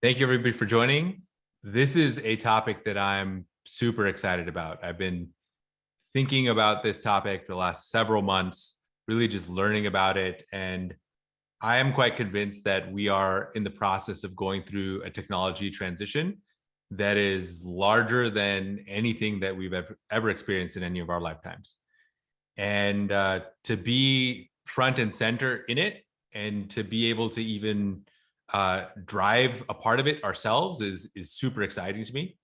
Thank you everybody for joining. This is a topic that I'm super excited about. I've been thinking about this topic for the last several months, really just learning about it. And I am quite convinced that we are in the process of going through a technology transition that is larger than anything that we've ever experienced in any of our lifetimes. And to be front and center in it and to be able to even drive a part of it ourselves is super exciting to me.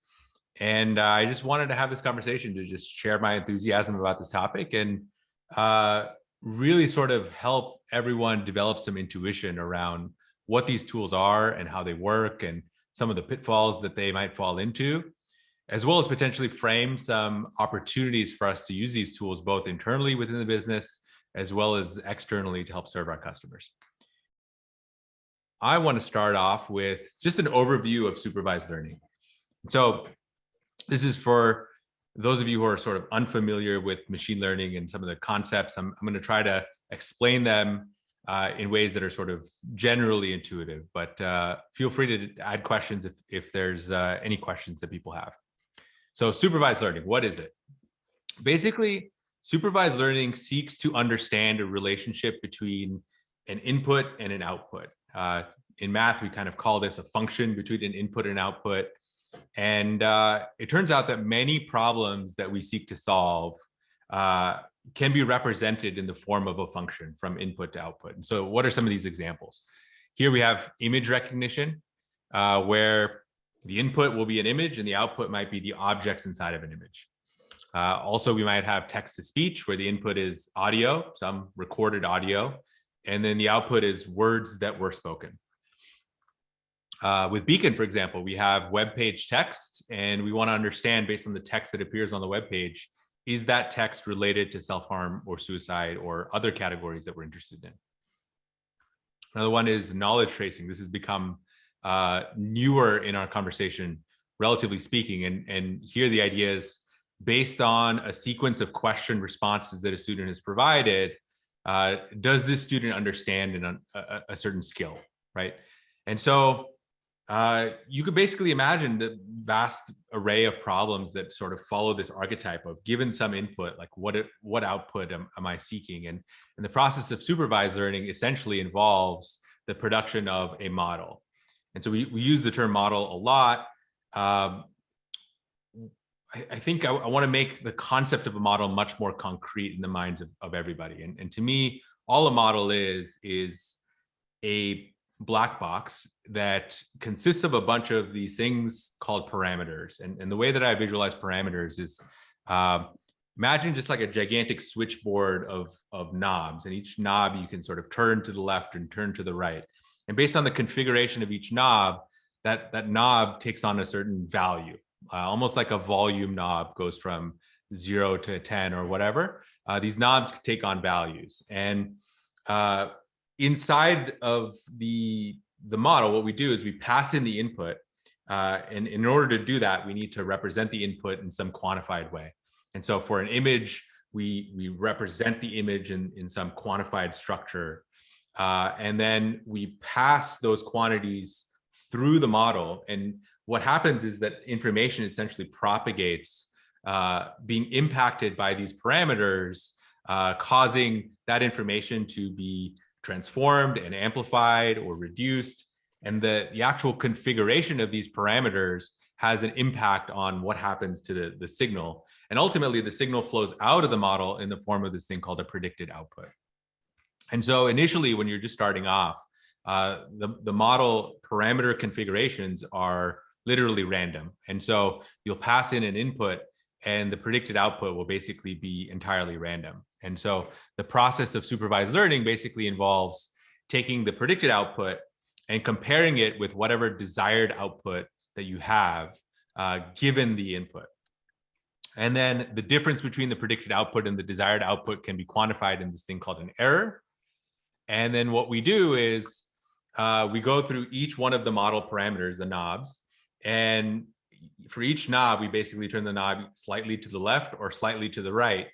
And I just wanted to have this conversation to just share my enthusiasm about this topic and really sort of help everyone develop some intuition around what these tools are and how they work and some of the pitfalls that they might fall into, as well as potentially frame some opportunities for us to use these tools both internally within the business as well as externally to help serve our customers. I want to start off with just an overview of supervised learning. So this is for those of you who are sort of unfamiliar with machine learning and some of the concepts. I'm going to try to explain them in ways that are sort of generally intuitive, but feel free to add questions if there's any questions that people have. So supervised learning, what is it? Basically, supervised learning seeks to understand a relationship between an input and an output. In math, we kind of call this a function between an input and output. And it turns out that many problems that we seek to solve can be represented in the form of a function from input to output. And so what are some of these examples? Here we have image recognition, where the input will be an image and the output might be the objects inside of an image. Also, we might have text to speech, where the input is audio, some recorded audio, and then the output is words that were spoken. With Beacon, for example, we have web page text, and we want to understand based on the text that appears on the web page, is that text related to self-harm or suicide or other categories that we're interested in? Another one is knowledge tracing. This has become newer in our conversation, relatively speaking. And here the idea is based on a sequence of question responses that a student has provided, does this student understand a certain skill, right? And so you could basically imagine the vast array of problems that sort of follow this archetype of given some input, like what output am I seeking? And the process of supervised learning essentially involves the production of a model. And so we use the term model a lot. I think I want to make the concept of a model much more concrete in the minds of everybody. And to me, all a model is a black box that consists of a bunch of these things called parameters. And the way that I visualize parameters is imagine just like a gigantic switchboard of knobs, and each knob you can sort of turn to the left and turn to the right. And based on the configuration of each knob, that knob takes on a certain value, almost like a volume knob goes from 0 to 10 or whatever. These knobs take on values. And inside of the model, what we do is we pass in the input. And in order to do that, we need to represent the input in some quantified way. And so for an image, we represent the image in some quantified structure. And then we pass those quantities through the model. And what happens is that information essentially propagates, being impacted by these parameters, causing that information to be transformed and amplified or reduced. And the actual configuration of these parameters has an impact on what happens to the signal. And ultimately, the signal flows out of the model in the form of this thing called a predicted output. And so initially, when you're just starting off, the model parameter configurations are literally random. And so you'll pass in an input and the predicted output will basically be entirely random. And so the process of supervised learning basically involves taking the predicted output and comparing it with whatever desired output that you have given the input. And then the difference between the predicted output and the desired output can be quantified in this thing called an error. And then what we do is we go through each one of the model parameters, the knobs, and for each knob, we basically turn the knob slightly to the left or slightly to the right.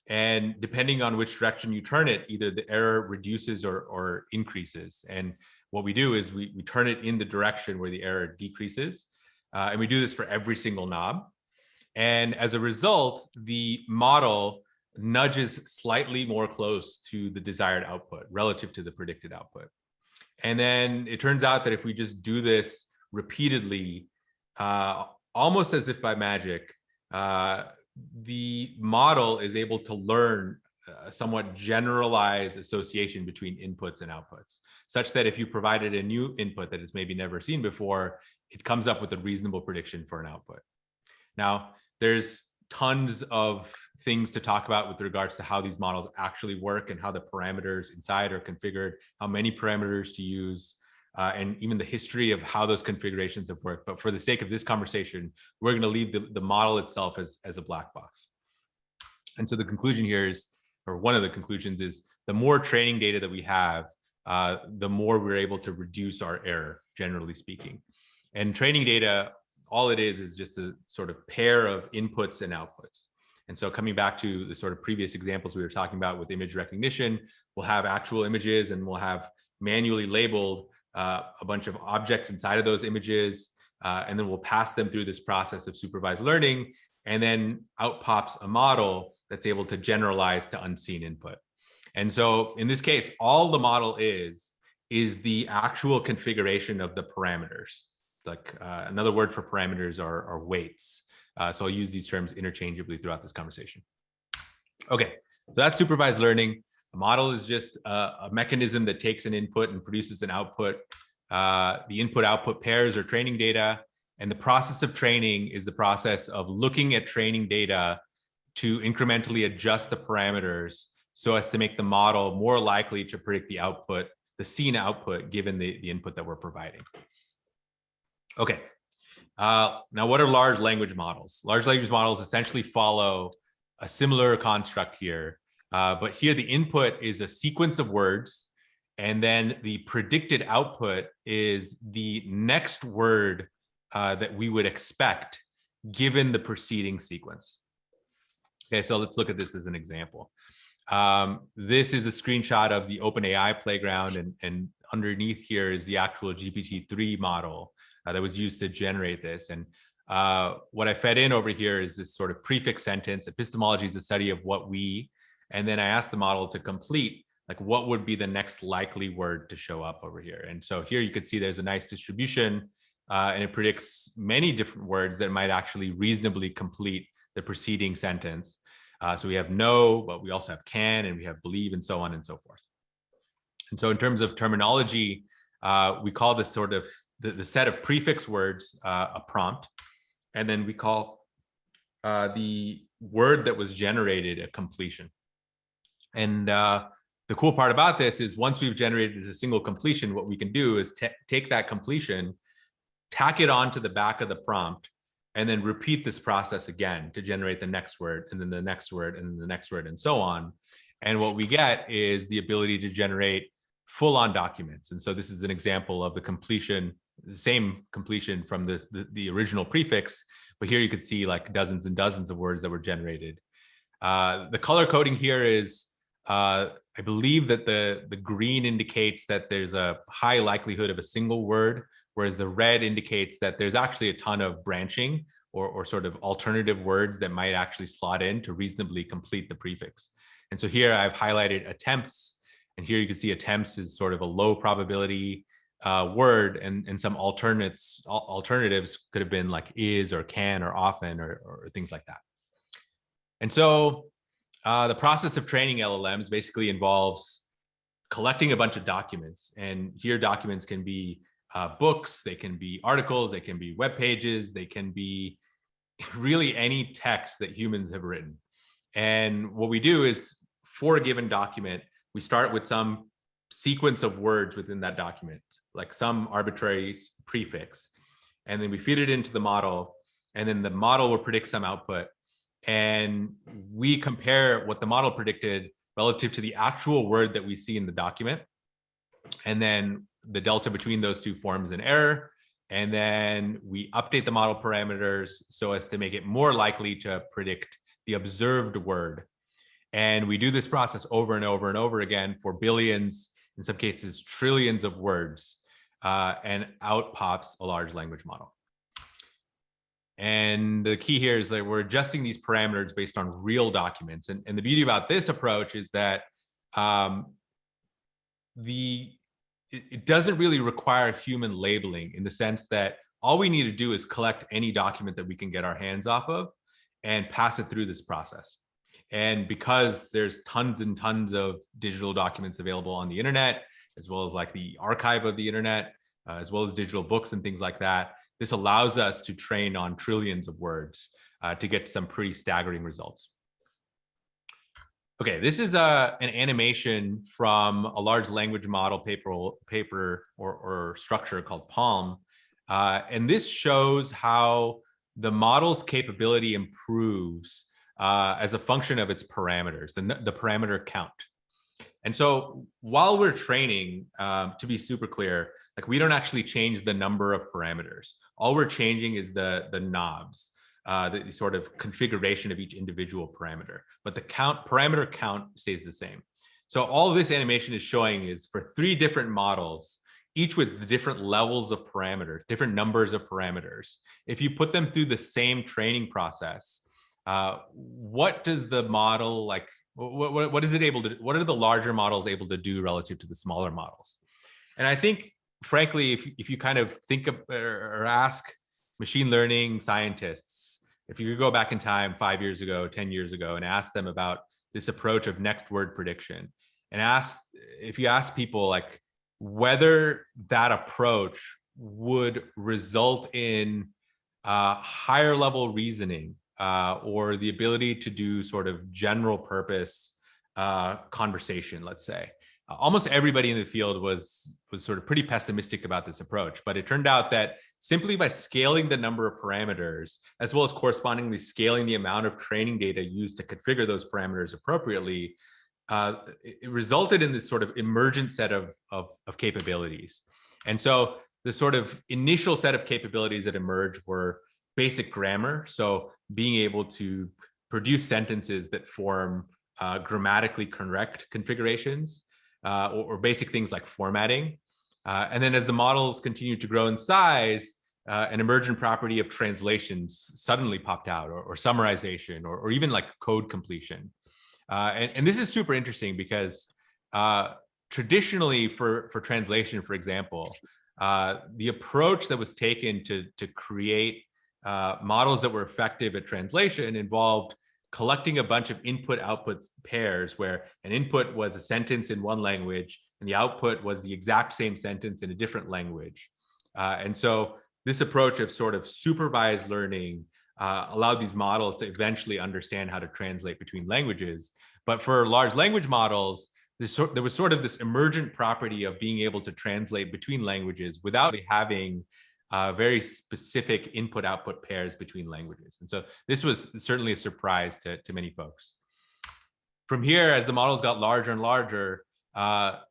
And depending on which direction you turn it, either the error reduces or increases. And what we do is we turn it in the direction where the error decreases. And we do this for every single knob. And as a result, the model nudges slightly more close to the desired output relative to the predicted output. And then it turns out that if we just do this repeatedly, almost as if by magic, the model is able to learn a somewhat generalized association between inputs and outputs, such that if you provided a new input that it's maybe never seen before, it comes up with a reasonable prediction for an output. Now, there's tons of things to talk about with regards to how these models actually work and how the parameters inside are configured, how many parameters to use, and even the history of how those configurations have worked. But for the sake of this conversation, we're going to leave the model itself as a black box. And so the conclusion here is, or one of the conclusions is, the more training data that we have, the more we're able to reduce our error, generally speaking. And training data, all it is just a sort of pair of inputs and outputs. And so coming back to the sort of previous examples we were talking about with image recognition, we'll have actual images and we'll have manually labeled a bunch of objects inside of those images. And then we'll pass them through this process of supervised learning. And then out pops a model that's able to generalize to unseen input. And so in this case, all the model is the actual configuration of the parameters. Like another word for parameters are weights. So I'll use these terms interchangeably throughout this conversation. Okay, so that's supervised learning. A model is just a mechanism that takes an input and produces an output. The input-output pairs are training data, and the process of training is the process of looking at training data to incrementally adjust the parameters so as to make the model more likely to predict the output, the seen output, given the input that we're providing. Okay, now what are large language models? Large language models essentially follow a similar construct here, but here the input is a sequence of words, and then the predicted output is the next word that we would expect given the preceding sequence. Okay, so let's look at this as an example. This is a screenshot of the OpenAI playground, and underneath here is the actual GPT-3 model that was used to generate this. And what I fed in over here is this sort of prefix sentence. Epistemology is the study of what we, and then I asked the model to complete, like, what would be the next likely word to show up over here. And so here you can see there's a nice distribution, and it predicts many different words that might actually reasonably complete the preceding sentence. So we have know, but we also have can, and we have believe, and so on and so forth. And so in terms of terminology, we call this sort of the set of prefix words a prompt, and then we call the word that was generated a completion. And the cool part about this is once we've generated a single completion, what we can do is take that completion, tack it onto the back of the prompt, and then repeat this process again to generate the next word, and then the next word, and then the next word, and so on. And what we get is the ability to generate full-on documents. And so this is an example of the completion, the same completion from the original prefix, but here you could see like dozens and dozens of words that were generated. The color coding here is, I believe that the green indicates that there's a high likelihood of a single word, whereas the red indicates that there's actually a ton of branching or sort of alternative words that might actually slot in to reasonably complete the prefix. And so here I've highlighted attempts, and here you can see attempts is sort of a low probability word, and some alternatives could have been like is or can or often or things like that. And so the process of training LLMs basically involves collecting a bunch of documents, and here documents can be books, they can be articles, they can be web pages, they can be really any text that humans have written. And what we do is, for a given document, we start with some sequence of words within that document, like some arbitrary prefix, and then we feed it into the model, and then the model will predict some output, and we compare what the model predicted relative to the actual word that we see in the document, and then the delta between those two forms an error, and then we update the model parameters so as to make it more likely to predict the observed word. And we do this process over and over and over again for billions, in some cases trillions of words. and out pops a large language model. And the key here is that we're adjusting these parameters based on real documents. And the beauty about this approach is that it doesn't really require human labeling, in the sense that all we need to do is collect any document that we can get our hands off of and pass it through this process. And because there's tons and tons of digital documents available on the internet, as well as like the archive of the internet, as well as digital books and things like that, this allows us to train on trillions of words to get some pretty staggering results. Okay, this is an animation from a large language model paper or structure called Palm. And this shows how the model's capability improves as a function of its parameters, the parameter count. And so while we're training, to be super clear, like we don't actually change the number of parameters. All we're changing is the knobs, the sort of configuration of each individual parameter, but the parameter count stays the same. So all of this animation is showing is for 3 different models, each with the different levels of parameters, different numbers of parameters. If you put them through the same training process, what does the model like? What is it able to? What are the larger models able to do relative to the smaller models? And I think, frankly, if you kind of think of or ask machine learning scientists, if you could go back in time 5 years ago, 10 years ago, and ask them about this approach of next word prediction, and if you ask people like whether that approach would result in higher level reasoning or the ability to do sort of general purpose conversation, let's say, almost everybody in the field was sort of pretty pessimistic about this approach. But it turned out that simply by scaling the number of parameters, as well as correspondingly scaling the amount of training data used to configure those parameters appropriately, it resulted in this sort of emergent set of capabilities. And so the sort of initial set of capabilities that emerged were basic grammar. So being able to produce sentences that form grammatically correct configurations, or basic things like formatting. And then as the models continued to grow in size, an emergent property of translations suddenly popped out, or summarization, or even like code completion. And this is super interesting because traditionally for translation, for example, the approach that was taken to create models that were effective at translation involved collecting a bunch of input-output pairs, where an input was a sentence in one language and the output was the exact same sentence in a different language. And so this approach of sort of supervised learning allowed these models to eventually understand how to translate between languages. But for large language models, there was sort of this emergent property of being able to translate between languages without having very specific input-output pairs between languages. And so this was certainly a surprise to many folks. From here, as the models got larger and larger,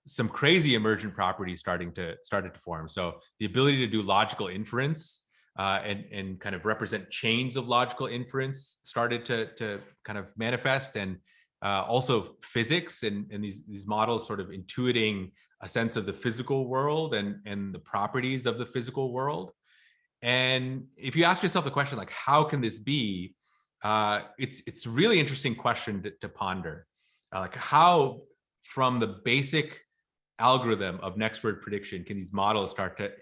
some crazy emergent properties started to form. So the ability to do logical inference and kind of represent chains of logical inference started to kind of manifest, and also physics and these models sort of intuiting a sense of the physical world and the properties of the physical world. And if you ask yourself the question, like, how can this be? It's a really interesting question to ponder. Like, how, from the basic algorithm of next word prediction, can these models start to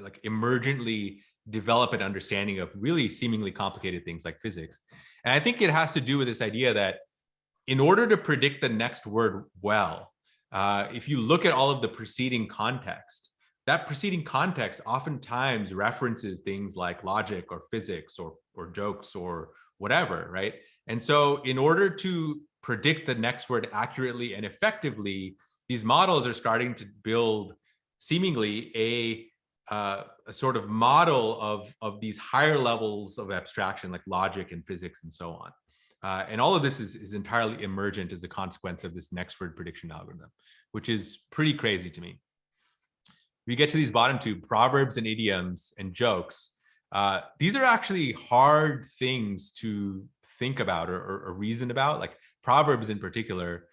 like emergently develop an understanding of really seemingly complicated things like physics? And I think it has to do with this idea that in order to predict the next word well, if you look at all of the preceding context, that preceding context oftentimes references things like logic or physics or jokes or whatever, right? And so in order to predict the next word accurately and effectively, these models are starting to build seemingly a sort of model of these higher levels of abstraction, like logic and physics and so on. And all of this is entirely emergent as a consequence of this next word prediction algorithm, which is pretty crazy to me. We get to these bottom two, proverbs and idioms and jokes. These are actually hard things to think about or reason about, like proverbs in particular.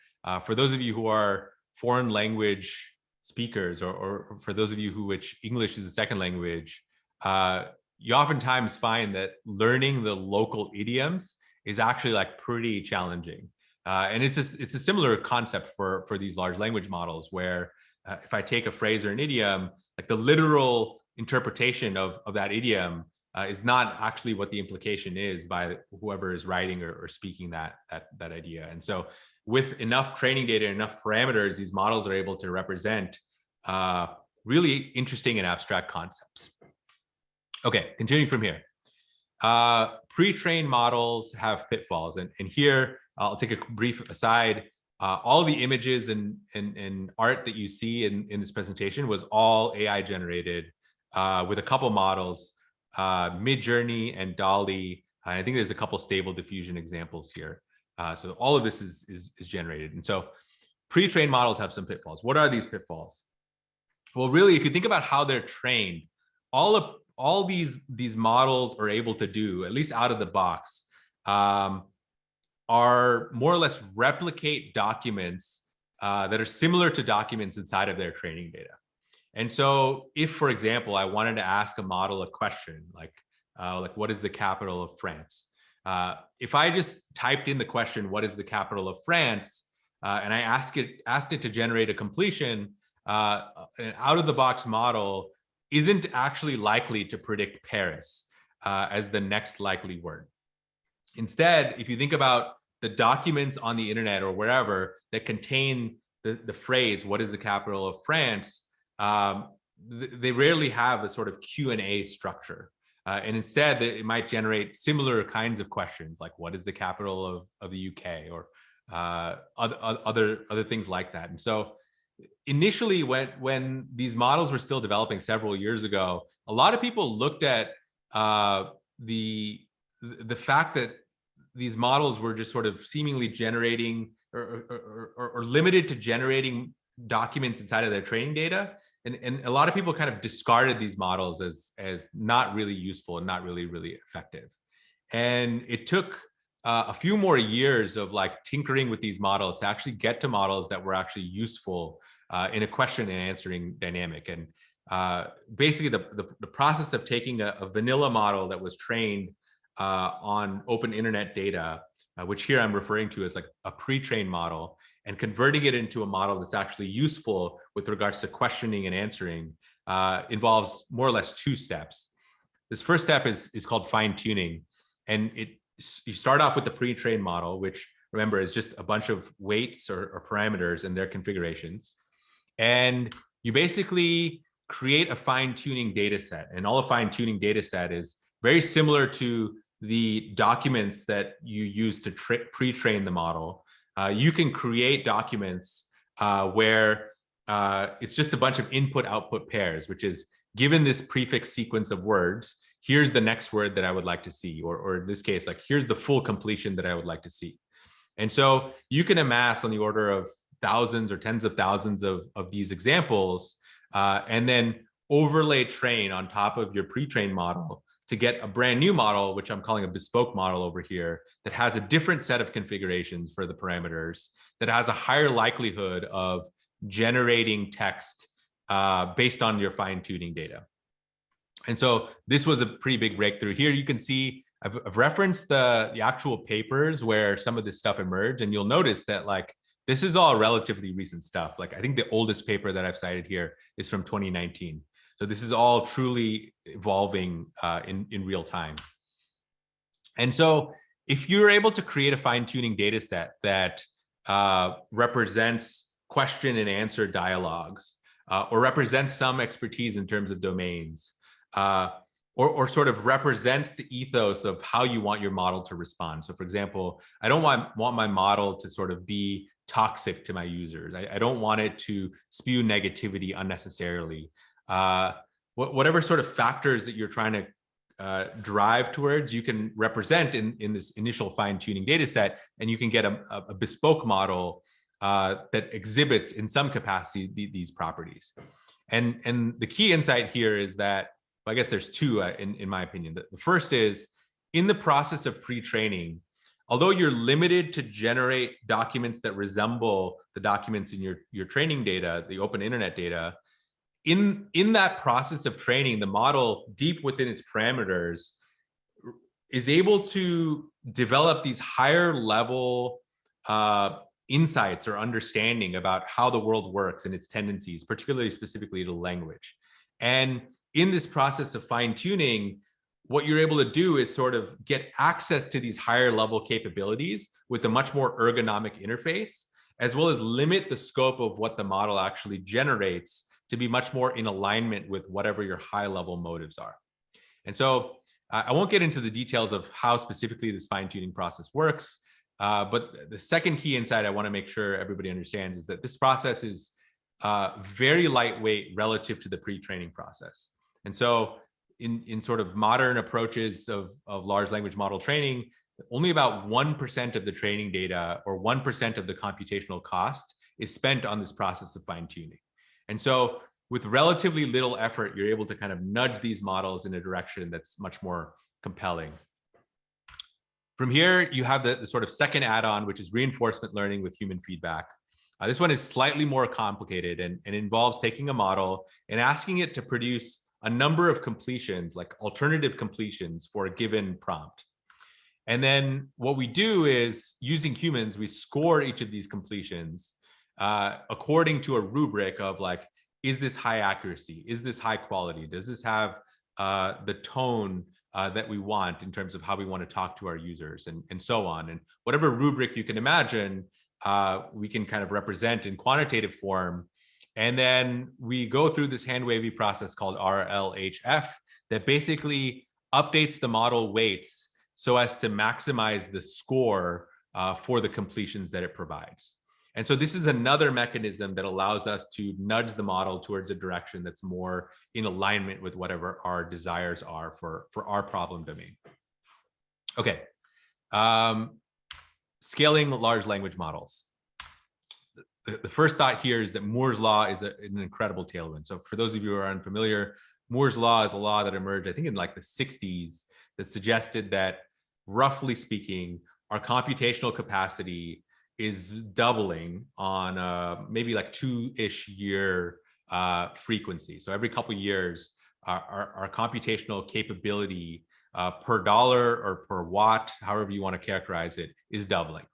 For those of you who are foreign language speakers, or for those of you who which English is a second language, you oftentimes find that learning the local idioms is actually like pretty challenging. And it's a similar concept for these large language models, where if I take a phrase or an idiom, like the literal interpretation of that idiom is not actually what the implication is by whoever is writing or speaking that idea. And so with enough training data, enough parameters, these models are able to represent really interesting and abstract concepts. Okay, continuing from here. Pre-trained models have pitfalls. And here, I'll take a brief aside. All the images and art that you see in this presentation was all AI generated with a couple models, Midjourney and DALL-E. I think there's a couple stable diffusion examples here. So all of this is generated. And so pre-trained models have some pitfalls. What are these pitfalls? Well, really, if you think about how they're trained, all these models are able to do, at least out of the box, are more or less replicate documents that are similar to documents inside of their training data. And so if, for example, I wanted to ask a model a question like what is the capital of France? If I just typed in the question, what is the capital of France? And I asked it to generate a completion, an out-of-the-box model isn't actually likely to predict Paris as the next likely word. Instead, if you think about the documents on the internet or wherever that contain the phrase, what is the capital of France? They rarely have a sort of Q&A structure. And instead, it might generate similar kinds of questions, like what is the capital of the UK, or other things like that. And so initially, when these models were still developing several years ago, a lot of people looked at the fact that these models were just sort of seemingly generating or limited to generating documents inside of their training data. And a lot of people kind of discarded these models as not really useful and not really effective. And it took a few more years of like tinkering with these models to actually get to models that were actually useful in a question and answering dynamic. And basically the process of taking a vanilla model that was trained on open internet data, which here I'm referring to as like a pre-trained model, and converting it into a model that's actually useful with regards to questioning and answering involves more or less two steps. This first step is called fine-tuning. And you start off with the pre-trained model, which, remember, is just a bunch of weights or parameters and their configurations. And you basically create a fine-tuning data set. And all a fine-tuning data set is very similar to the documents that you use to pre-train the model. You can create documents where it's just a bunch of input-output pairs, which is, given this prefix sequence of words, here's the next word that I would like to see, or in this case, like, here's the full completion that I would like to see. And so you can amass on the order of thousands or tens of thousands of these examples, and then overlay train on top of your pre-trained model to get a brand new model, which I'm calling a bespoke model over here, that has a different set of configurations for the parameters, that has a higher likelihood of generating text based on your fine-tuning data. And so this was a pretty big breakthrough. Here you can see I've referenced the actual papers where some of this stuff emerged, and you'll notice that like this is all relatively recent stuff. Like I think the oldest paper that I've cited here is from 2019. So this is all truly evolving in real time. And so if you're able to create a fine-tuning data set that represents question and answer dialogues, or represents some expertise in terms of domains, or sort of represents the ethos of how you want your model to respond. So for example, I don't want my model to sort of be toxic to my users. I don't want it to spew negativity unnecessarily. Whatever sort of factors that you're trying to drive towards, you can represent in this initial fine-tuning data set, and you can get a bespoke model that exhibits in some capacity these properties. And the key insight here is that, I guess there's two in my opinion. The first is, in the process of pre-training, although you're limited to generate documents that resemble the documents in your training data, the open internet data, in that process of training, the model deep within its parameters is able to develop these higher level insights or understanding about how the world works and its tendencies, particularly specifically to language. And in this process of fine tuning, what you're able to do is sort of get access to these higher level capabilities with a much more ergonomic interface, as well as limit the scope of what the model actually generates to be much more in alignment with whatever your high level motives are. And so I won't get into the details of how specifically this fine tuning process works. But the second key insight I want to make sure everybody understands is that this process is very lightweight relative to the pre-training process. And so in sort of modern approaches of large language model training, only about 1% of the training data or 1% of the computational cost is spent on this process of fine tuning. And so with relatively little effort, you're able to kind of nudge these models in a direction that's much more compelling. From here, you have the sort of second add-on, which is reinforcement learning with human feedback. This one is slightly more complicated and involves taking a model and asking it to produce a number of completions, like alternative completions for a given prompt. And then what we do is, using humans, we score each of these completions according to a rubric of like, is this high accuracy? Is this high quality? Does this have the tone that we want in terms of how we want to talk to our users, and so on? And whatever rubric you can imagine, we can kind of represent in quantitative form. And then we go through this hand wavy process called RLHF that basically updates the model weights so as to maximize the score for the completions that it provides. And so this is another mechanism that allows us to nudge the model towards a direction that's more in alignment with whatever our desires are for our problem domain. Okay, scaling large language models. The first thought here is that Moore's law is an incredible tailwind. So for those of you who are unfamiliar, Moore's law is a law that emerged, I think, in like the 60s, that suggested that, roughly speaking, our computational capacity is doubling on maybe like 2-ish year frequency. So every couple of years, our computational capability per dollar or per watt, however you want to characterize it, is doubling.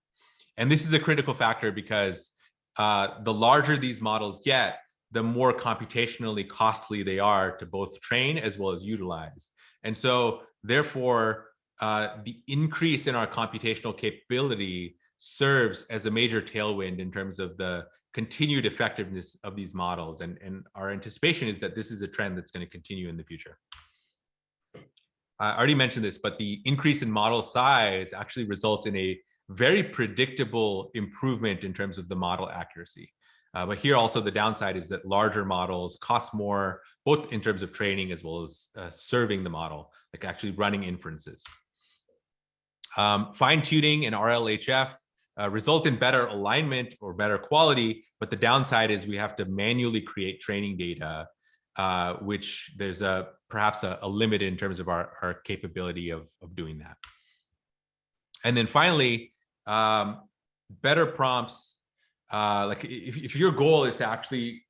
And this is a critical factor because the larger these models get, the more computationally costly they are to both train as well as utilize. And so therefore, the increase in our computational capability serves as a major tailwind in terms of the continued effectiveness of these models. And our anticipation is that this is a trend that's going to continue in the future. I already mentioned this, but the increase in model size actually results in a very predictable improvement in terms of the model accuracy. But here also the downside is that larger models cost more, both in terms of training as well as serving the model, like actually running inferences. Fine tuning and RLHF result in better alignment or better quality, but the downside is we have to manually create training data, which there's perhaps a limit in terms of our capability of doing that. And then finally, better prompts, like if your goal is to actually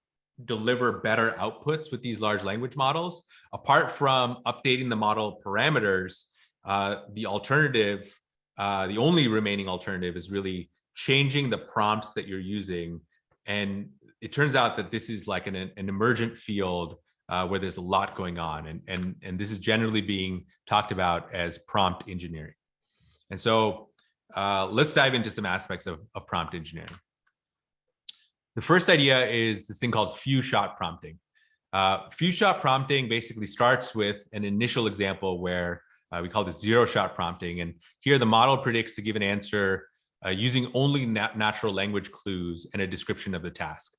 deliver better outputs with these large language models, apart from updating the model parameters, the alternative, the only remaining alternative is really changing the prompts that you're using. And it turns out that this is like an emergent field where there's a lot going on. And this is generally being talked about as prompt engineering. And so let's dive into some aspects of prompt engineering. The first idea is this thing called few-shot prompting. Few-shot prompting basically starts with an initial example where we call this zero-shot prompting. And here the model predicts to give an answer using only natural language clues and a description of the task.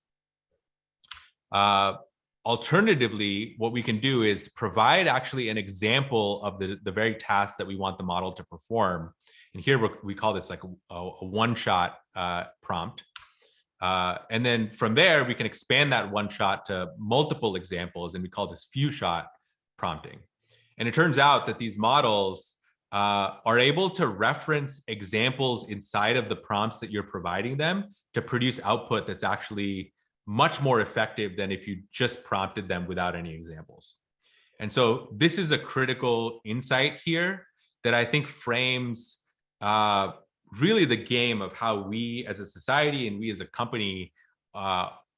Alternatively, what we can do is provide actually an example of the very task that we want the model to perform. And here we call this like a one-shot prompt. And then from there, we can expand that one-shot to multiple examples, and we call this few-shot prompting. And it turns out that these models are able to reference examples inside of the prompts that you're providing them to produce output that's actually much more effective than if you just prompted them without any examples. And so this is a critical insight here that I think frames really the game of how we as a society and we as a company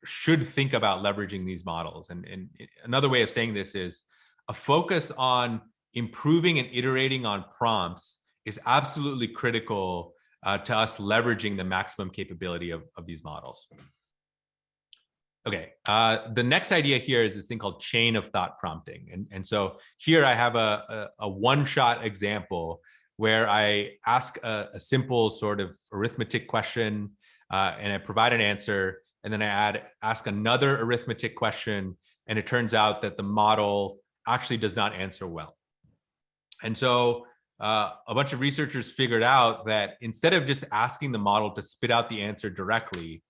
should think about leveraging these models. And another way of saying this is a focus on improving and iterating on prompts is absolutely critical to us leveraging the maximum capability of these models. Okay, the next idea here is this thing called chain of thought prompting. And so here I have a one-shot example where I ask a simple sort of arithmetic question and I provide an answer, and then I ask another arithmetic question, and it turns out that the model actually does not answer well. And so a bunch of researchers figured out that instead of just asking the model to spit out the answer directly,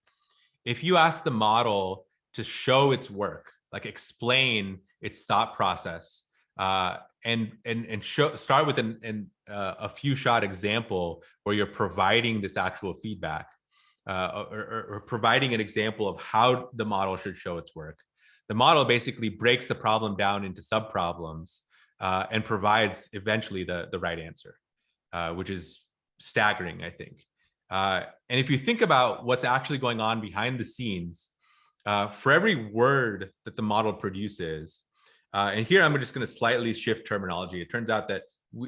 if you ask the model to show its work, like explain its thought process, and start with a few shot example where you're providing this actual feedback, or providing an example of how the model should show its work, the model basically breaks the problem down into subproblems and provides eventually the right answer, which is staggering, I think. And if you think about what's actually going on behind the scenes, for every word that the model produces, and here I'm just going to slightly shift terminology. It turns out that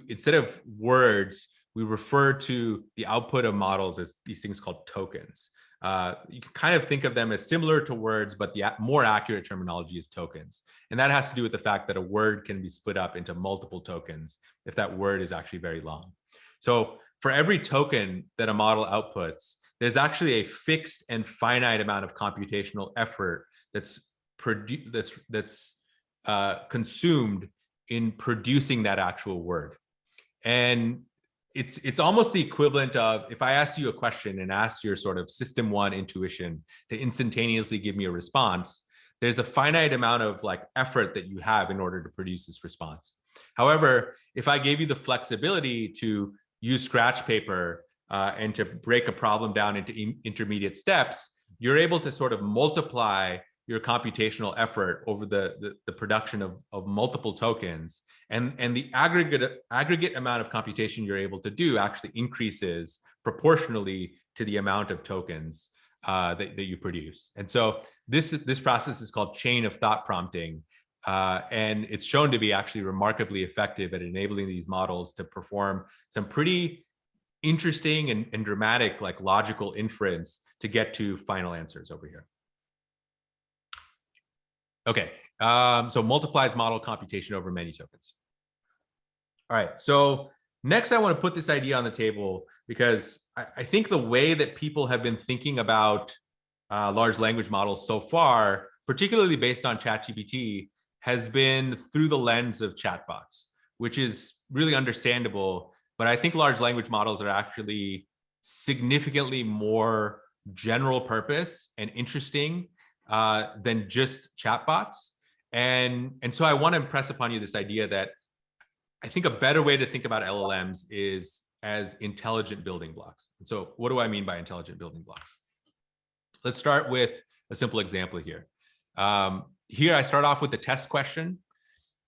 instead of words, we refer to the output of models as these things called tokens. You can kind of think of them as similar to words, but the more accurate terminology is tokens. And that has to do with the fact that a word can be split up into multiple tokens if that word is actually very long. So for every token that a model outputs, there's actually a fixed and finite amount of computational effort that's consumed in producing that actual word. And it's almost the equivalent of if I asked you a question and asked your sort of system one intuition to instantaneously give me a response, there's a finite amount of like effort that you have in order to produce this response. However, if I gave you the flexibility to use scratch paper and to break a problem down into intermediate steps, you're able to sort of multiply your computational effort over the production of multiple tokens. And the aggregate amount of computation you're able to do actually increases proportionally to the amount of tokens that you produce. And so this process is called chain of thought prompting. And it's shown to be actually remarkably effective at enabling these models to perform some pretty interesting and dramatic, like logical inference to get to final answers over here. Okay, so multiplies model computation over many tokens. All right, so next I want to put this idea on the table because I think the way that people have been thinking about large language models so far, particularly based on ChatGPT, has been through the lens of chatbots, which is really understandable. But I think large language models are actually significantly more general purpose and interesting than just chatbots. And so I want to impress upon you this idea that I think a better way to think about LLMs is as intelligent building blocks. And so what do I mean by intelligent building blocks? Let's start with a simple example here. Here I start off with the test question,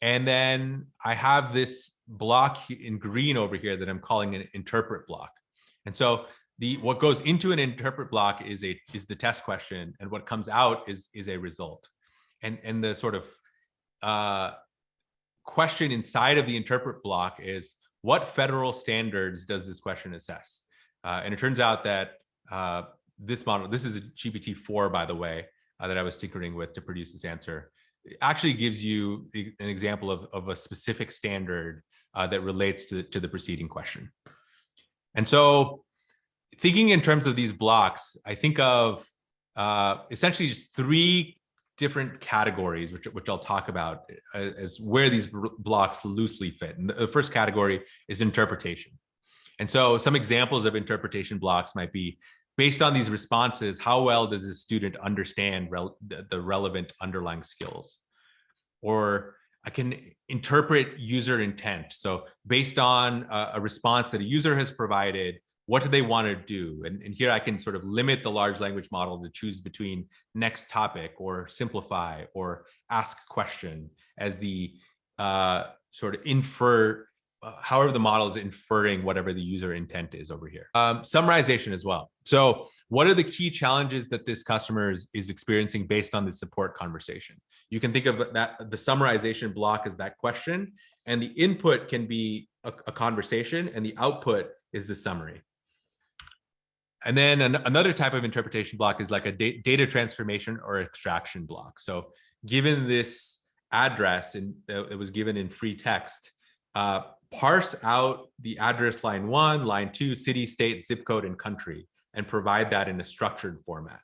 and then I have this block in green over here that I'm calling an interpret block. And so what goes into an interpret block is the test question, and what comes out is a result. And the sort of question inside of the interpret block is, what federal standards does this question assess? And it turns out that this model, this is a GPT-4, by the way, that I was tinkering with to produce this answer, it actually gives you an example of a specific standard that relates to the preceding question. And so thinking in terms of these blocks, I think of essentially just three different categories, which I'll talk about as where these blocks loosely fit. And the first category is interpretation. And so some examples of interpretation blocks might be, based on these responses, how well does a student understand the relevant underlying skills? Or I can interpret user intent. So based on a response that a user has provided, what do they want to do? And here I can sort of limit the large language model to choose between next topic or simplify or ask question as the sort of infer, however the model is inferring whatever the user intent is over here. Summarization as well. So what are the key challenges that this customer is experiencing based on the support conversation? You can think of that the summarization block as that question, and the input can be a conversation, and the output is the summary. And then another type of interpretation block is like a data transformation or extraction block. So given this address, and it was given in free text, parse out the address line 1, line 2, city, state, zip code, and country, and provide that in a structured format.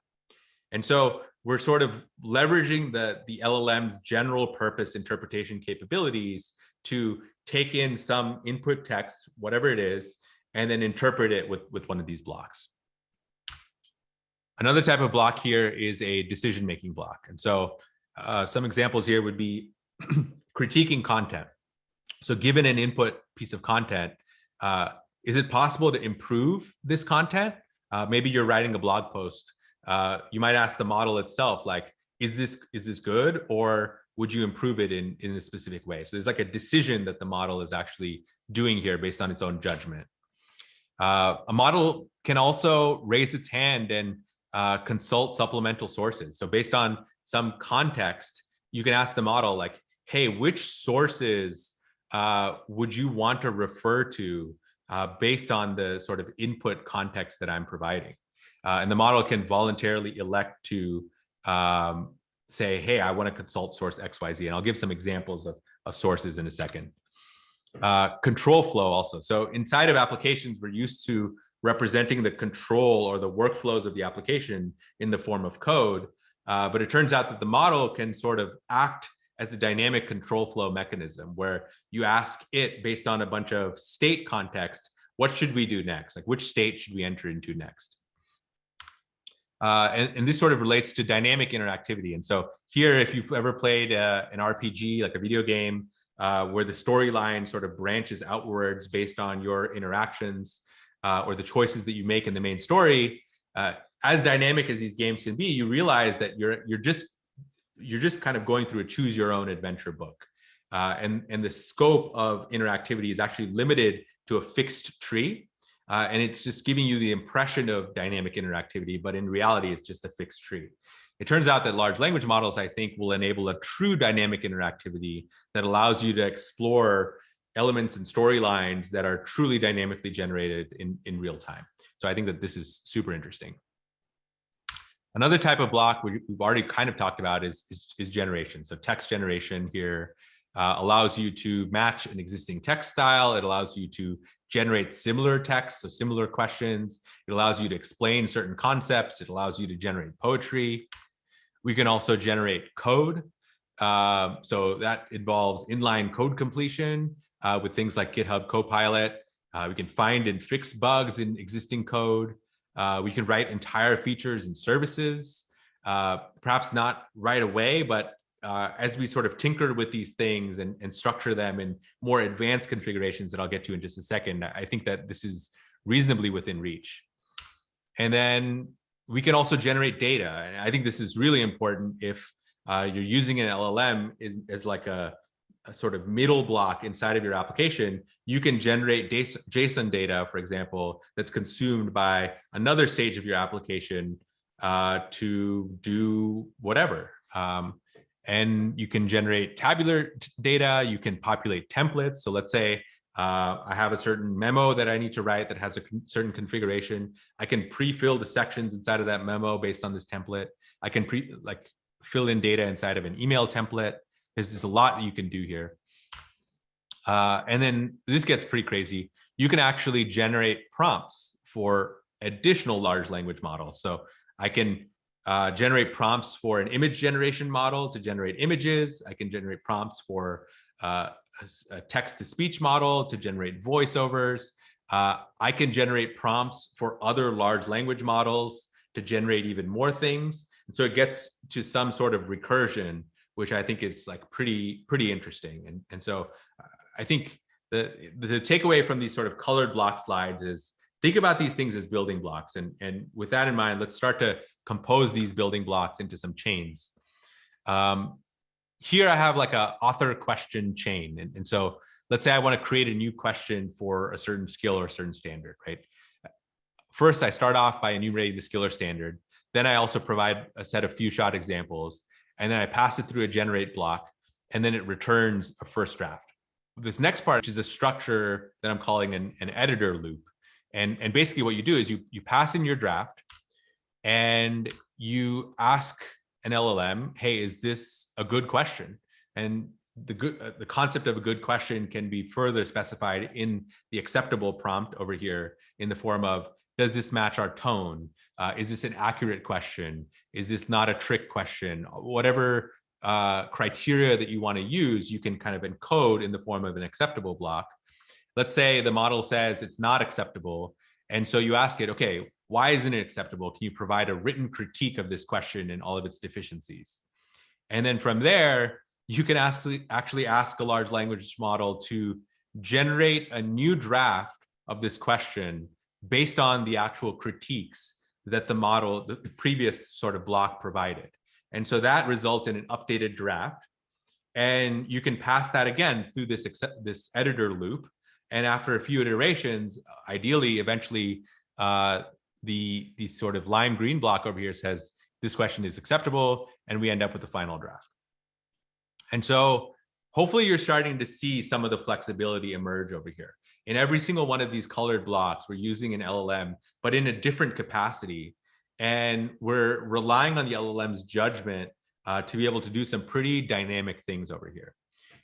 And so we're sort of leveraging the LLM's general purpose interpretation capabilities to take in some input text, whatever it is, and then interpret it with one of these blocks. Another type of block here is a decision-making block. And so some examples here would be critiquing content. So given an input piece of content, is it possible to improve this content? Maybe you're writing a blog post. You might ask the model itself, like, is this good, or would you improve it in a specific way? So there's like a decision that the model is actually doing here based on its own judgment. A model can also raise its hand and consult supplemental sources. So based on some context, you can ask the model like, hey, which sources would you want to refer to based on the sort of input context that I'm providing? And the model can voluntarily elect to say, hey, I want to consult source XYZ. And I'll give some examples of sources in a second. Control flow also. So inside of applications, we're used to representing the control or the workflows of the application in the form of code. But it turns out that the model can sort of act as a dynamic control flow mechanism where you ask it based on a bunch of state context, what should we do next? Like which state should we enter into next? And this sort of relates to dynamic interactivity. And so here, if you've ever played an RPG, like a video game, where the storyline sort of branches outwards based on your interactions or the choices that you make in the main story, as dynamic as these games can be, you realize that you're just kind of going through a choose your own adventure book. And the scope of interactivity is actually limited to a fixed tree. And it's just giving you the impression of dynamic interactivity, but in reality, it's just a fixed tree. It turns out that large language models, I think, will enable a true dynamic interactivity that allows you to explore elements and storylines that are truly dynamically generated in real time. So I think that this is super interesting. Another type of block we've already kind of talked about is generation. So text generation here allows you to match an existing text style. It allows you to generate similar text, so similar questions. It allows you to explain certain concepts. It allows you to generate poetry. We can also generate code. So that involves inline code completion with things like GitHub Copilot. We can find and fix bugs in existing code. We can write entire features and services, perhaps not right away, but as we sort of tinker with these things and structure them in more advanced configurations that I'll get to in just a second, I think that this is reasonably within reach. And then we can also generate data. And I think this is really important if you're using an LLM as like a sort of middle block inside of your application. You can generate JSON data, for example, that's consumed by another stage of your application to do whatever. And you can generate tabular data. You can populate templates. So let's say I have a certain memo that I need to write that has a certain configuration. I can pre-fill the sections inside of that memo based on this template. I can fill in data inside of an email template. There's a lot that you can do here. And then this gets pretty crazy. You can actually generate prompts for additional large language models. So I can generate prompts for an image generation model to generate images. I can generate prompts for a text-to-speech model to generate voiceovers. I can generate prompts for other large language models to generate even more things. And so it gets to some sort of recursion which I think is like pretty interesting. And so I think the takeaway from these sort of colored block slides is think about these things as building blocks. And with that in mind, let's start to compose these building blocks into some chains. Here I have like a author question chain. And so let's say I want to create a new question for a certain skill or a certain standard, right? First, I start off by enumerating the skill or standard. Then I also provide a set of few shot examples. And then I pass it through a generate block. And then it returns a first draft. This next part is a structure that I'm calling an editor loop. And basically what you do is you pass in your draft and you ask an LLM, hey, is this a good question? And the concept of a good question can be further specified in the acceptable prompt over here in the form of, does this match our tone? Is this an accurate question? Is this not a trick question? Whatever criteria that you want to use, you can kind of encode in the form of an acceptable block. Let's say the model says it's not acceptable. And so you ask it, okay, why isn't it acceptable? Can you provide a written critique of this question and all of its deficiencies? And then from there, you can actually ask a large language model to generate a new draft of this question based on the actual critiques that the model, the previous sort of block provided. And so that results in an updated draft. And you can pass that again through this editor loop. And after a few iterations, ideally, eventually, the sort of lime green block over here says this question is acceptable, and we end up with the final draft. And so hopefully you're starting to see some of the flexibility emerge over here. In every single one of these colored blocks, we're using an LLM, but in a different capacity. And we're relying on the LLM's judgment to be able to do some pretty dynamic things over here.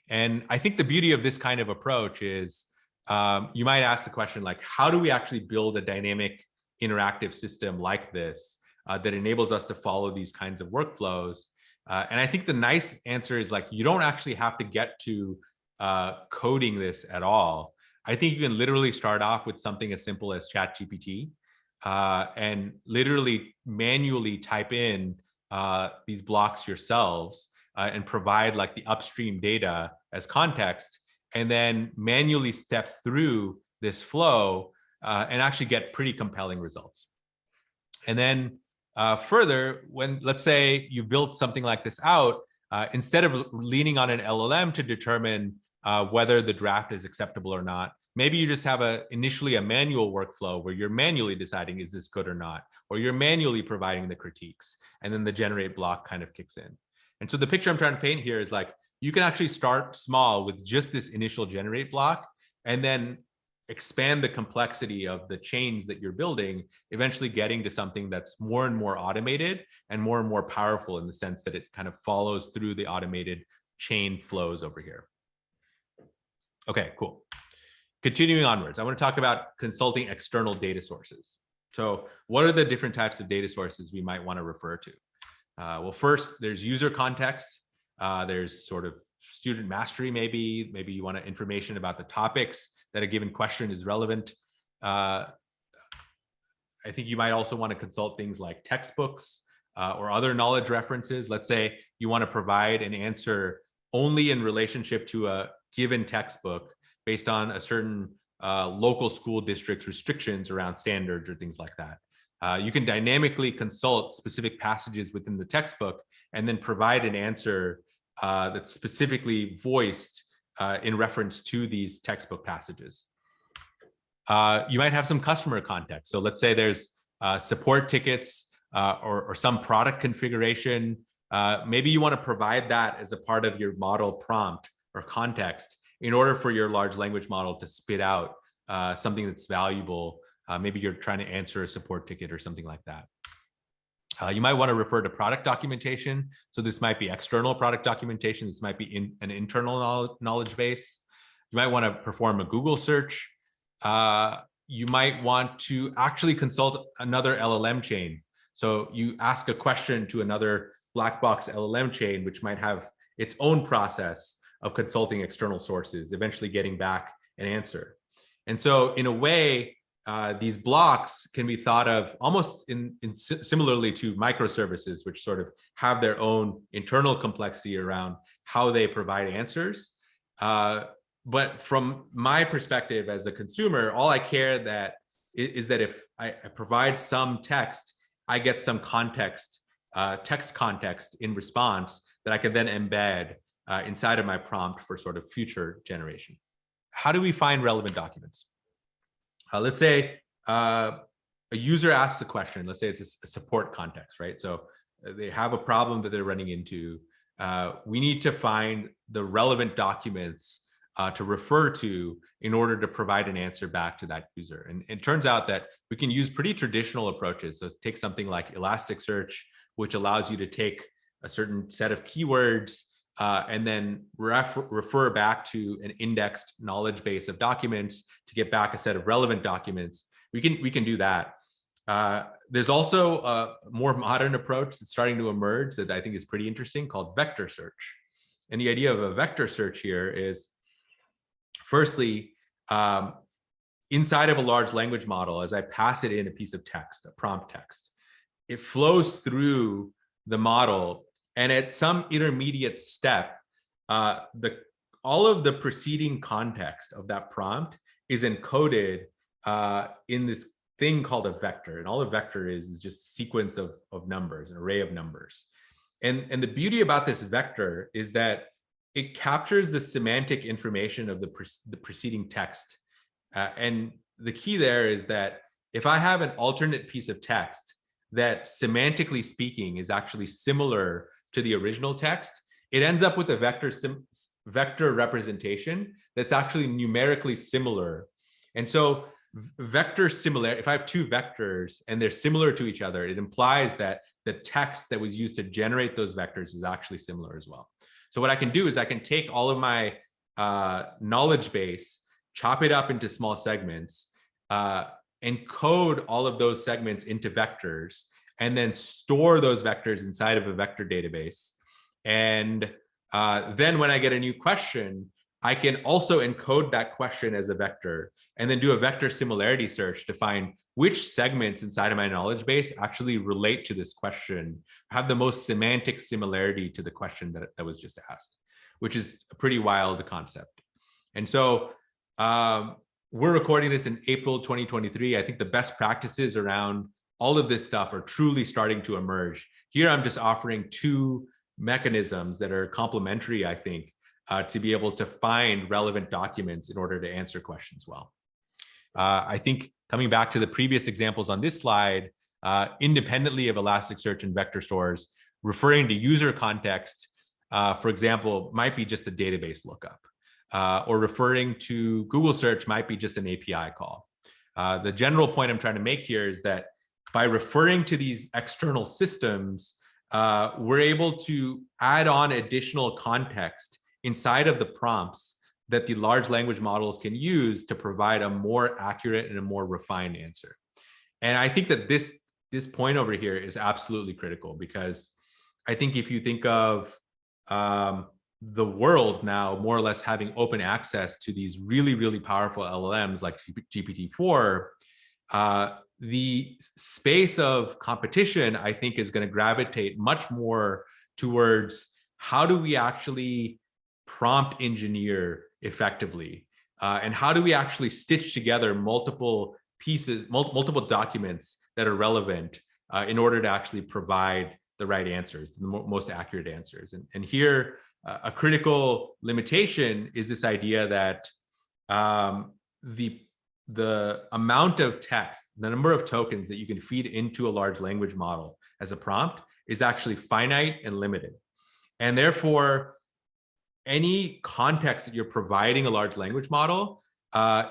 And I think the beauty of this kind of approach is you might ask the question, like, how do we actually build a dynamic interactive system like this that enables us to follow these kinds of workflows? And I think the nice answer is, like, you don't actually have to get to coding this at all. I think you can literally start off with something as simple as ChatGPT and literally manually type in these blocks yourselves and provide like the upstream data as context, and then manually step through this flow and actually get pretty compelling results. And then further, when, let's say, you built something like this out, instead of leaning on an LLM to determine whether the draft is acceptable or not, maybe you just have initially a manual workflow where you're manually deciding, is this good or not? Or you're manually providing the critiques, and then the generate block kind of kicks in. And so the picture I'm trying to paint here is, like, you can actually start small with just this initial generate block and then expand the complexity of the chains that you're building, eventually getting to something that's more and more automated and more powerful in the sense that it kind of follows through the automated chain flows over here. Okay, cool. Continuing onwards, I want to talk about consulting external data sources. So what are the different types of data sources we might want to refer to? Well, first, there's user context. There's sort of student mastery, maybe you want information about the topics that a given question is relevant. I think you might also want to consult things like textbooks or other knowledge references. Let's say you want to provide an answer only in relationship to a given textbook based on a certain local school district's restrictions around standards or things like that. You can dynamically consult specific passages within the textbook and then provide an answer that's specifically voiced in reference to these textbook passages. You might have some customer context. So let's say there's support tickets or some product configuration. Maybe you want to provide that as a part of your model prompt or context in order for your large language model to spit out something that's valuable. Maybe you're trying to answer a support ticket or something like that. You might want to refer to product documentation. So this might be external product documentation. This might be an internal knowledge base. You might want to perform a Google search. You might want to actually consult another LLM chain. So you ask a question to another black box LLM chain, which might have its own process of consulting external sources, eventually getting back an answer. And so in a way, these blocks can be thought of almost similarly to microservices, which sort of have their own internal complexity around how they provide answers. But from my perspective as a consumer, all I care that is that if I provide some text, I get some context, text context in response that I can then embed inside of my prompt for sort of future generation. How do we find relevant documents? Let's say a user asks a question. Let's say it's a support context, right? So they have a problem that they're running into. We need to find the relevant documents to refer to in order to provide an answer back to that user. And it turns out that we can use pretty traditional approaches. So take something like Elasticsearch, which allows you to take a certain set of keywords and then refer back to an indexed knowledge base of documents to get back a set of relevant documents. We can do that. There's also a more modern approach that's starting to emerge that I think is pretty interesting called vector search. And the idea of a vector search here is, firstly, inside of a large language model, as I pass it in a piece of text, a prompt text, it flows through the model. And at some intermediate step, all of the preceding context of that prompt is encoded in this thing called a vector. And all a vector is just a sequence of numbers, an array of numbers. And the beauty about this vector is that it captures the semantic information of the preceding text. And the key there is that if I have an alternate piece of text that semantically speaking is actually similar to the original text, it ends up with a vector representation that's actually numerically similar. And so vector similarity, if I have two vectors and they're similar to each other, it implies that the text that was used to generate those vectors is actually similar as well. So what I can do is I can take all of my knowledge base, chop it up into small segments, encode all of those segments into vectors, and then store those vectors inside of a vector database. And then when I get a new question, I can also encode that question as a vector and then do a vector similarity search to find which segments inside of my knowledge base actually relate to this question, have the most semantic similarity to the question that was just asked, which is a pretty wild concept. And so we're recording this in April 2023. I think the best practices around all of this stuff are truly starting to emerge. Here, I'm just offering two mechanisms that are complementary, I think, to be able to find relevant documents in order to answer questions well. I think coming back to the previous examples on this slide, independently of Elasticsearch and vector stores, referring to user context, for example, might be just a database lookup, or referring to Google search might be just an API call. The general point I'm trying to make here is that by referring to these external systems, we're able to add on additional context inside of the prompts that the large language models can use to provide a more accurate and a more refined answer. And I think that this point over here is absolutely critical, because I think if you think of the world now more or less having open access to these really, really powerful LLMs like GPT-4, the space of competition, I think, is going to gravitate much more towards how do we actually prompt engineer effectively, and how do we actually stitch together multiple pieces, multiple documents that are relevant in order to actually provide the right answers, the most accurate answers. And here, a critical limitation is this idea that the amount of text, the number of tokens that you can feed into a large language model as a prompt is actually finite and limited. And therefore, any context that you're providing a large language model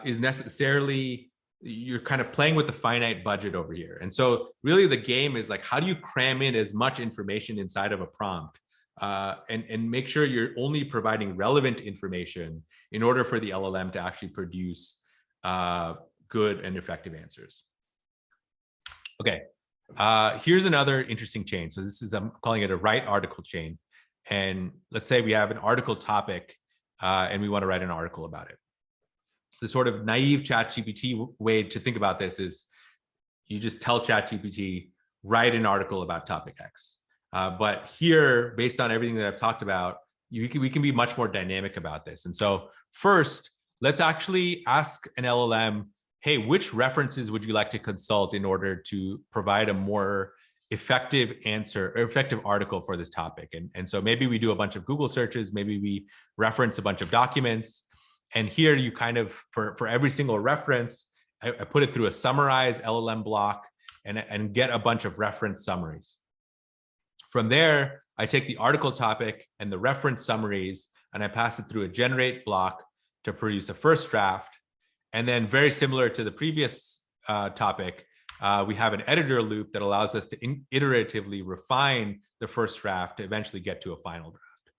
is necessarily, you're kind of playing with the finite budget over here. And so really the game is like, how do you cram in as much information inside of a prompt and make sure you're only providing relevant information in order for the LLM to actually produce good and effective answers. Okay, here's another interesting chain. So this is, I'm calling it a write article chain. And let's say we have an article topic and we want to write an article about it. the sort of naive ChatGPT way to think about this is you just tell ChatGPT, write an article about topic X. But here, based on everything that I've talked about, we can be much more dynamic about this. And so first, let's actually ask an LLM, hey, which references would you like to consult in order to provide a more effective answer or effective article for this topic? And so maybe we do a bunch of Google searches, maybe we reference a bunch of documents. And here you kind of, for every single reference, I put it through a summarize LLM block and get a bunch of reference summaries. From there, I take the article topic and the reference summaries, and I pass it through a generate block to produce a first draft. And then very similar to the previous topic, we have an editor loop that allows us to iteratively refine the first draft to eventually get to a final draft.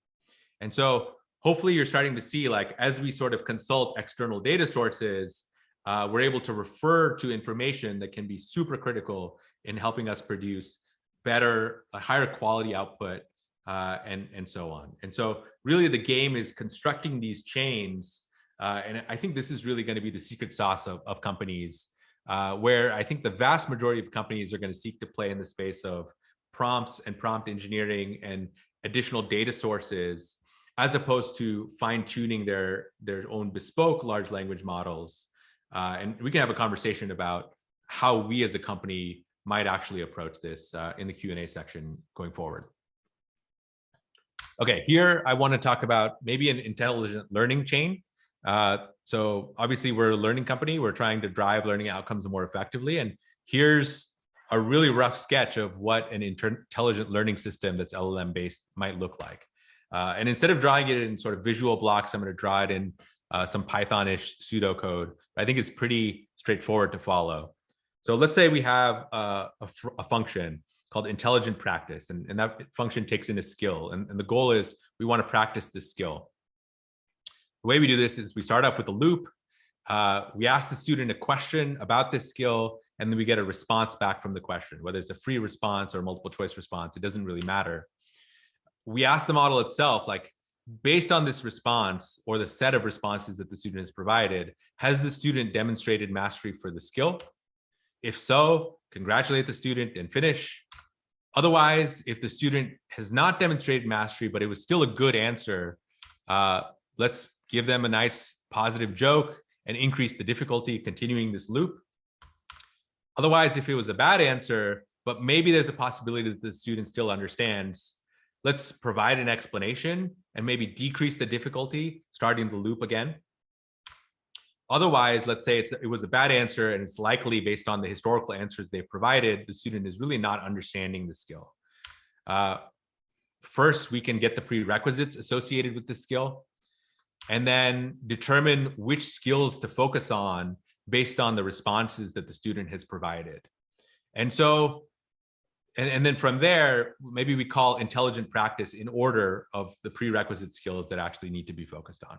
And so hopefully you're starting to see, like, as we sort of consult external data sources, we're able to refer to information that can be super critical in helping us produce better, a higher quality output, and so on. And so really the game is constructing these chains. And I think this is really going to be the secret sauce of companies, where I think the vast majority of companies are going to seek to play in the space of prompts and prompt engineering and additional data sources, as opposed to fine-tuning their own bespoke large language models. And we can have a conversation about how we as a company might actually approach this in the Q&A section going forward. Okay, here I want to talk about maybe an intelligent learning chain. So obviously we're a learning company. We're trying to drive learning outcomes more effectively. And here's a really rough sketch of what an intelligent learning system that's LLM based might look like. And instead of drawing it in sort of visual blocks, I'm going to draw it in some Python-ish pseudocode. I think it's pretty straightforward to follow. So let's say we have a function called intelligent practice, and that function takes in a skill. And the goal is we want to practice this skill. The way we do this is we start off with a loop. We ask the student a question about this skill, and then we get a response back from the question, whether it's a free response or multiple choice response, it doesn't really matter. We ask the model itself, like, based on this response or the set of responses that the student has provided, has the student demonstrated mastery for the skill? If so, congratulate the student and finish. Otherwise, if the student has not demonstrated mastery, but it was still a good answer, let's give them a nice positive joke and increase the difficulty, continuing this loop. Otherwise, if it was a bad answer, but maybe there's a possibility that the student still understands, let's provide an explanation and maybe decrease the difficulty, starting the loop again. Otherwise, let's say it was a bad answer and it's likely based on the historical answers they've provided, the student is really not understanding the skill. First, we can get the prerequisites associated with the skill and then determine which skills to focus on based on the responses that the student has provided. And so, and then from there, maybe we call intelligent practice in order of the prerequisite skills that actually need to be focused on.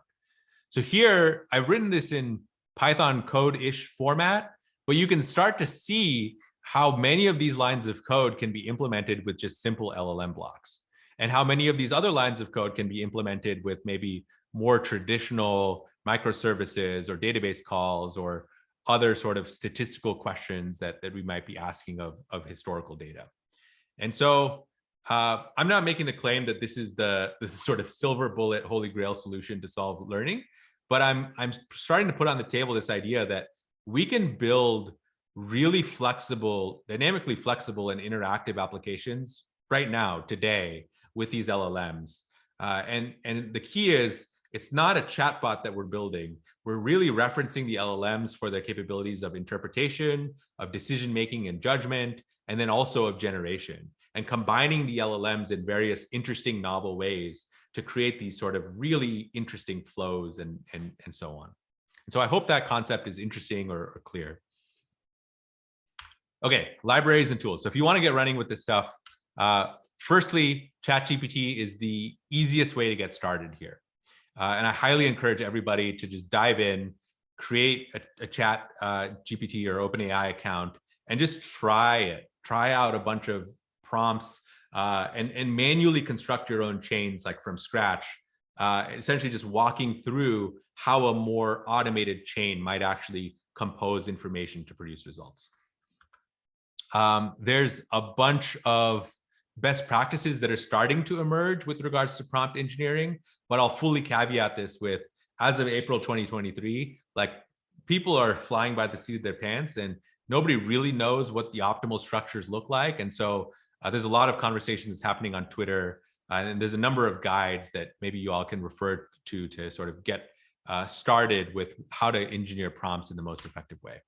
So here, I've written this in Python code-ish format, but you can start to see how many of these lines of code can be implemented with just simple LLM blocks, and how many of these other lines of code can be implemented with maybe more traditional microservices or database calls or other sort of statistical questions that we might be asking of historical data. And so I'm not making the claim that this is the sort of silver bullet holy grail solution to solve learning, but I'm starting to put on the table this idea that we can build really flexible, dynamically flexible and interactive applications right now, today, with these LLMs. And the key is, it's not a chatbot that we're building. We're really referencing the LLMs for their capabilities of interpretation, of decision-making and judgment, and then also of generation, and combining the LLMs in various interesting, novel ways to create these sort of really interesting flows and so on. And so I hope that concept is interesting or clear. Okay, libraries and tools. So if you want to get running with this stuff, firstly, ChatGPT is the easiest way to get started here. And I highly encourage everybody to just dive in, create a chat GPT or OpenAI account, and just try it. Try out a bunch of prompts and manually construct your own chains, like from scratch, essentially just walking through how a more automated chain might actually compose information to produce results. There's a bunch of best practices that are starting to emerge with regards to prompt engineering, but I'll fully caveat this with, as of April 2023, like, people are flying by the seat of their pants and nobody really knows what the optimal structures look like. And so there's a lot of conversations happening on Twitter, and there's a number of guides that maybe you all can refer to sort of get started with how to engineer prompts in the most effective way.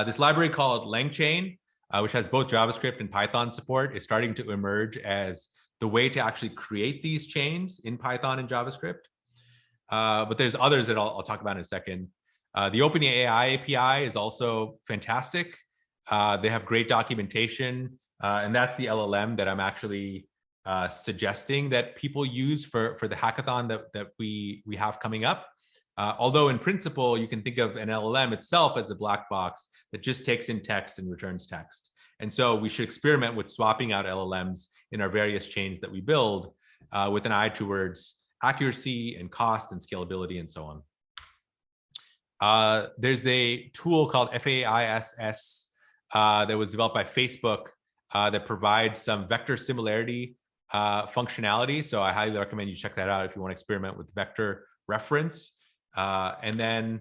This library called LangChain, which has both JavaScript and Python support, is starting to emerge as the way to actually create these chains in Python and JavaScript. But there's others that I'll talk about in a second. The OpenAI API is also fantastic. They have great documentation, and that's the LLM that I'm actually suggesting that people use for the hackathon that we have coming up. Although in principle, you can think of an LLM itself as a black box that just takes in text and returns text. And so we should experiment with swapping out LLMs in our various chains that we build with an eye towards accuracy and cost and scalability and so on. There's a tool called FAISS that was developed by Facebook that provides some vector similarity functionality. So I highly recommend you check that out if you want to experiment with vector reference. And then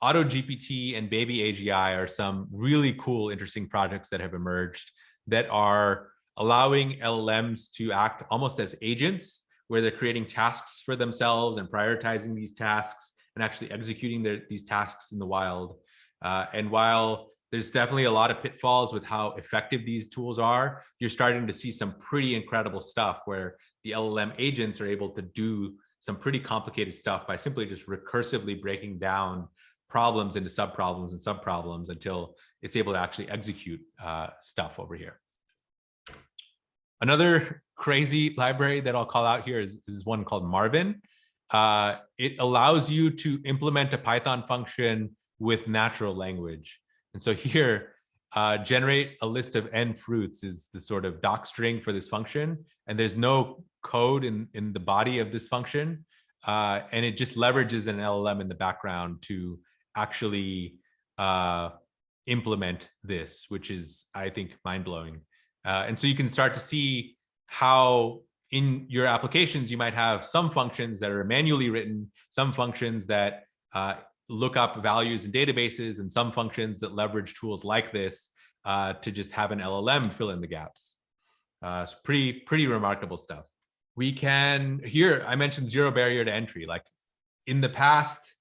AutoGPT and Baby AGI are some really cool, interesting projects that have emerged that are allowing LLMs to act almost as agents, where they're creating tasks for themselves and prioritizing these tasks and actually executing these tasks in the wild. And while there's definitely a lot of pitfalls with how effective these tools are, you're starting to see some pretty incredible stuff where the LLM agents are able to do some pretty complicated stuff by simply just recursively breaking down problems into subproblems and subproblems until it's able to actually execute stuff over here. Another crazy library that I'll call out here is one called Marvin. It allows you to implement a Python function with natural language. And so here, generate a list of n fruits is the sort of doc string for this function. And there's no code in the body of this function. And it just leverages an LLM in the background to actually implement this, which is, I think, mind-blowing. And so you can start to see how in your applications, you might have some functions that are manually written, some functions that look up values in databases, and some functions that leverage tools like this to just have an LLM fill in the gaps. It's pretty remarkable stuff. We can, here, I mentioned zero barrier to entry. Like in the past,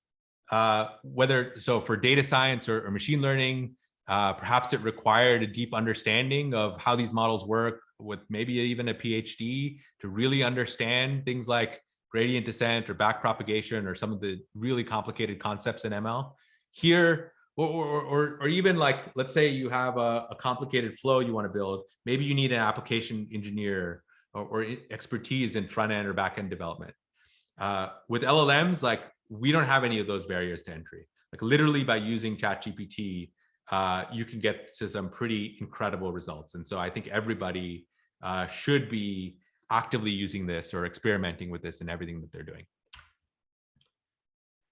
so for data science or machine learning, perhaps it required a deep understanding of how these models work, with maybe even a PhD to really understand things like gradient descent or backpropagation or some of the really complicated concepts in ML. Here, or even like, let's say you have a complicated flow you want to build. Maybe you need an application engineer or expertise in front end or back end development. With LLMs, like, we don't have any of those barriers to entry. Like literally by using ChatGPT, you can get to some pretty incredible results. And so I think everybody should be actively using this or experimenting with this in everything that they're doing.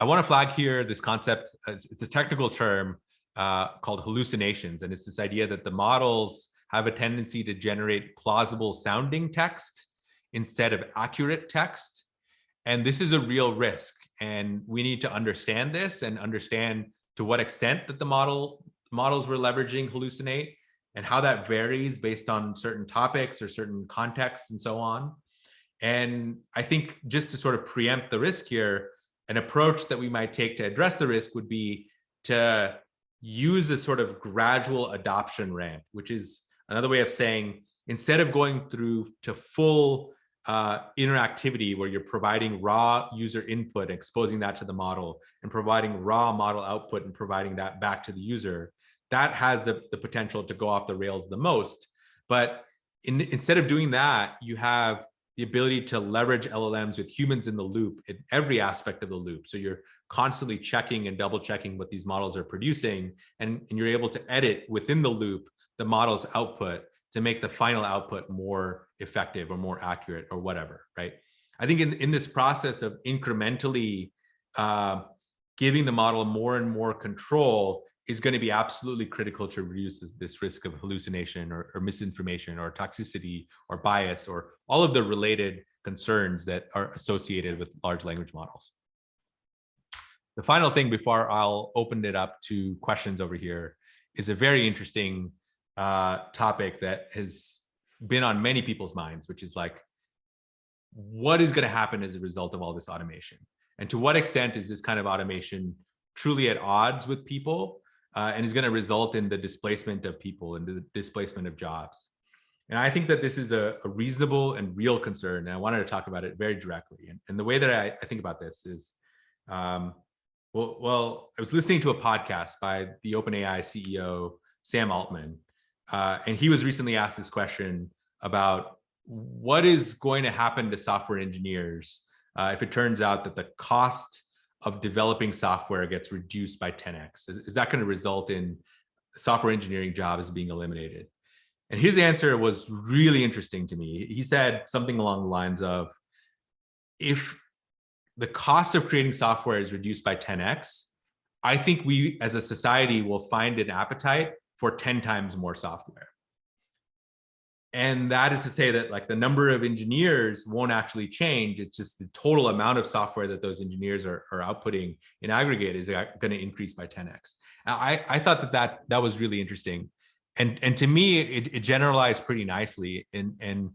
I want to flag here this concept. It's a technical term called hallucinations. And it's this idea that the models have a tendency to generate plausible sounding text instead of accurate text. And this is a real risk. And we need to understand this and understand to what extent that the models we're leveraging hallucinate and how that varies based on certain topics or certain contexts and so on. And I think just to sort of preempt the risk here, an approach that we might take to address the risk would be to use a sort of gradual adoption ramp, which is another way of saying, instead of going through to full interactivity where you're providing raw user input, exposing that to the model, and providing raw model output and providing that back to the user, that has the potential to go off the rails the most. But instead of doing that, you have the ability to leverage LLMs with humans in the loop in every aspect of the loop. So you're constantly checking and double checking what these models are producing, and you're able to edit within the loop the model's output to make the final output more effective or more accurate or whatever, right? I think in this process of incrementally giving the model more and more control is going to be absolutely critical to reduce this risk of hallucination or misinformation or toxicity or bias or all of the related concerns that are associated with large language models. The final thing before I'll open it up to questions over here is a very interesting topic that has been on many people's minds, which is like, what is going to happen as a result of all this automation? And to what extent is this kind of automation truly at odds with people and is going to result in the displacement of people and the displacement of jobs? And I think that this is a reasonable and real concern. And I wanted to talk about it very directly. And the way that I think about this is, well, I was listening to a podcast by the OpenAI CEO, Sam Altman, and he was recently asked this question about what is going to happen to software engineers if it turns out that the cost of developing software gets reduced by 10x? Is that going to result in software engineering jobs being eliminated? And his answer was really interesting to me. He said something along the lines of, if the cost of creating software is reduced by 10x, I think we as a society will find an appetite for 10 times more software. And that is to say that like the number of engineers won't actually change. It's just the total amount of software that those engineers are outputting in aggregate is going to increase by 10x. I thought that was really interesting. And to me, it generalized pretty nicely. And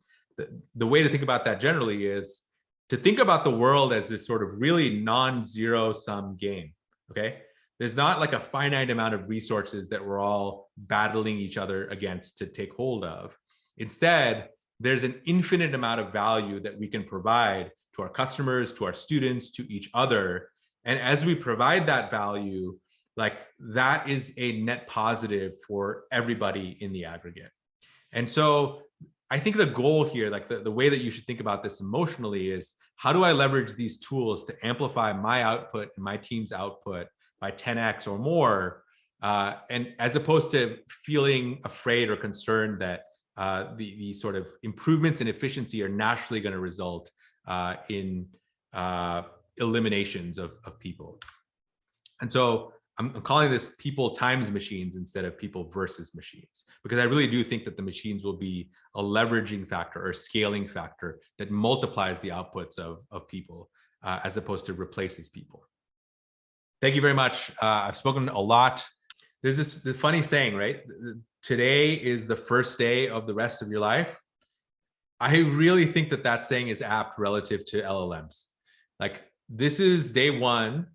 the way to think about that generally is to think about the world as this sort of really non-zero sum game, okay? There's not like a finite amount of resources that we're all battling each other against to take hold of. Instead, there's an infinite amount of value that we can provide to our customers, to our students, to each other. And as we provide that value, like that is a net positive for everybody in the aggregate. And so I think the goal here, like the way that you should think about this emotionally is, how do I leverage these tools to amplify my output and my team's output by 10x or more? And as opposed to feeling afraid or concerned that the sort of improvements in efficiency are naturally going to result in eliminations of people. And so I'm calling this people times machines instead of people versus machines, because I really do think that the machines will be a leveraging factor or scaling factor that multiplies the outputs of people as opposed to replaces people. Thank you very much. I've spoken a lot. There's this funny saying, right? Today is the first day of the rest of your life. I really think that saying is apt relative to LLMs. Like, this is day one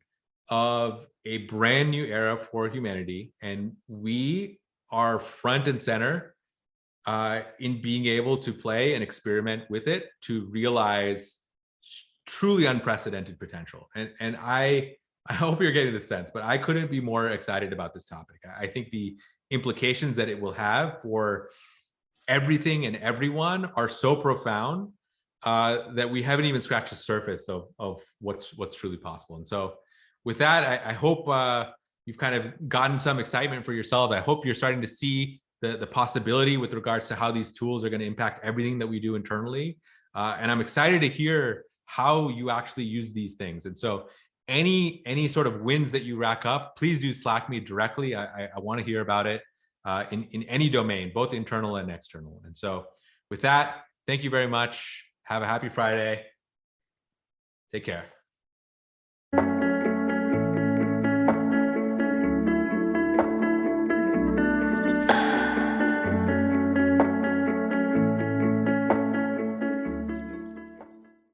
of a brand new era for humanity, and we are front and center in being able to play and experiment with it to realize truly unprecedented potential. And I hope you're getting the sense, but I couldn't be more excited about this topic. I think the implications that it will have for everything and everyone are so profound that we haven't even scratched the surface of what's truly possible. And so with that, I hope you've kind of gotten some excitement for yourself. I hope you're starting to see the possibility with regards to how these tools are going to impact everything that we do internally. And I'm excited to hear how you actually use these things. And so any sort of wins that you rack up, please do Slack me directly. I want to hear about it in any domain, both internal and external. And so with that, thank you very much. Have a happy Friday. Take care.